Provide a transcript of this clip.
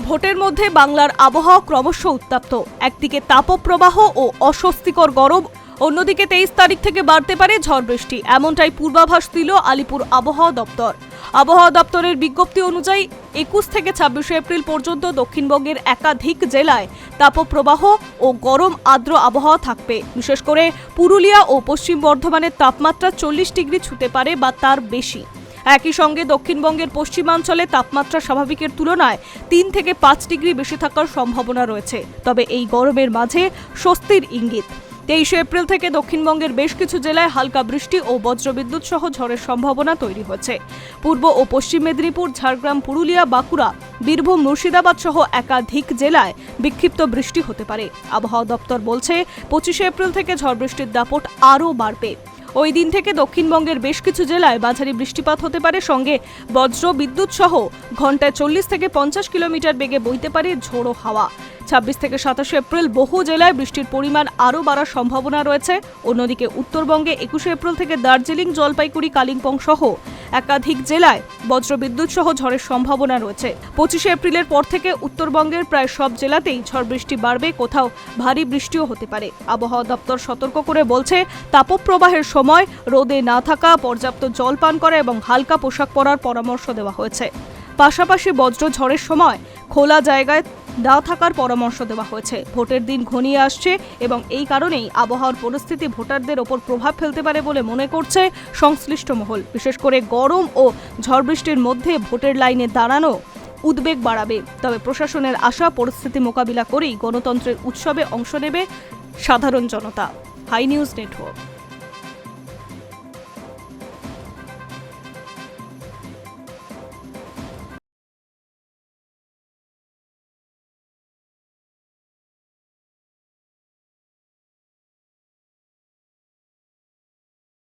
ভোটের মধ্যে বাংলার আবহাওয়া ক্রমশ উত্তপ্ত। একদিকে তাপপ্রবাহ ও অস্বস্তিকর গরম, অন্যদিকে 23 তারিখ থেকে বাড়তে পারে ঝড় বৃষ্টি, এমনটাই পূর্বাভাস দিল আলিপুর আবহাওয়া দপ্তর। আবহাওয়া দপ্তরের বিজ্ঞপ্তি অনুযায়ী 21 থেকে 26 এপ্রিল পর্যন্ত দক্ষিণবঙ্গের একাধিক জেলায় তাপপ্রবাহ ও গরম আর্দ্র আবহাওয়া থাকবে। বিশেষ করে পুরুলিয়া ও পশ্চিম বর্ধমানের তাপমাত্রা 40 ডিগ্রি ছুঁতে পারে বা তার বেশি। একই সঙ্গে দক্ষিণবঙ্গের পশ্চিমাঞ্চলে তাপমাত্রা স্বাভাবিকের তুলনায় 3 থেকে 5 ডিগ্রি বেশি থাকার সম্ভাবনা রয়েছে। তবে এই গরমের মাঝে স্বস্তির ইঙ্গিত। 23 এপ্রিল থেকে দক্ষিণবঙ্গের বেশ কিছু জেলায় হালকা বৃষ্টি ও বজ্রবিদ্যুৎ সহ ঝড়ের সম্ভাবনা তৈরি হয়েছে। পূর্ব ও পশ্চিম মেদিনীপুর, ঝাড়গ্রাম, পুরুলিয়া, বাঁকুড়া, বীরভূম, মুর্শিদাবাদ সহ একাধিক জেলায় বিক্ষিপ্ত বৃষ্টি হতে পারে। আবহাওয়া দপ্তর বলছে 25 এপ্রিল থেকে ঝড় বৃষ্টির দাপট আরও বাড়বে। ওই দিন থেকে দক্ষিণবঙ্গের বেশ কিছু জেলায় মাঝারি বৃষ্টিপাত হতে পারে, সঙ্গে বজ্র বিদ্যুৎ সহ ঘন্টায় 40 থেকে 50 কিলোমিটার বেগে বইতে পারে ঝোড়ো হাওয়া। 26 থেকে 27 এপ্রিল বহু জেলায় বৃষ্টির পরিমাণ আরও বাড়ার সম্ভাবনা রয়েছে। অন্যদিকে উত্তরবঙ্গে 21 এপ্রিল থেকে দার্জিলিং, জলপাইগুড়ি, কালিম্পং সহ একাধিক জেলায় বজ্রবিদ্যুৎ সহ ঝড়ের সম্ভাবনা রয়েছে। 25 এপ্রিলের পর থেকে উত্তরবঙ্গের প্রায় সব জেলাতেই ঝড় বৃষ্টি বাড়বে, কোথাও ভারী বৃষ্টিও হতে পারে। আবহাওয়া দপ্তর সতর্ক করে বলছে, তাপপ্রবাহের সময় রোদে না থাকা, পর্যাপ্ত জল পান করা এবং হালকা পোশাক পরার পরামর্শ দেওয়া হয়েছে। পাশাপাশি বজ্র ঝড়ের সময় খোলা জায়গায় না থাকার পরামর্শ দেওয়া হয়েছে। ভোটের দিন ঘনিয়ে আসছে এবং এই কারণেই আবহাওয়ার পরিস্থিতি ভোটারদের ওপর প্রভাব ফেলতে পারে বলে মনে করছে সংশ্লিষ্ট মহল। বিশেষ করে গরম ও ঝড় বৃষ্টির মধ্যে ভোটের লাইনে দাঁড়ানো উদ্বেগ বাড়াবে। তবে প্রশাসনের আশা, পরিস্থিতি মোকাবিলা করেই গণতন্ত্রের উৎসবে অংশ নেবে সাধারণ জনতা। High news network.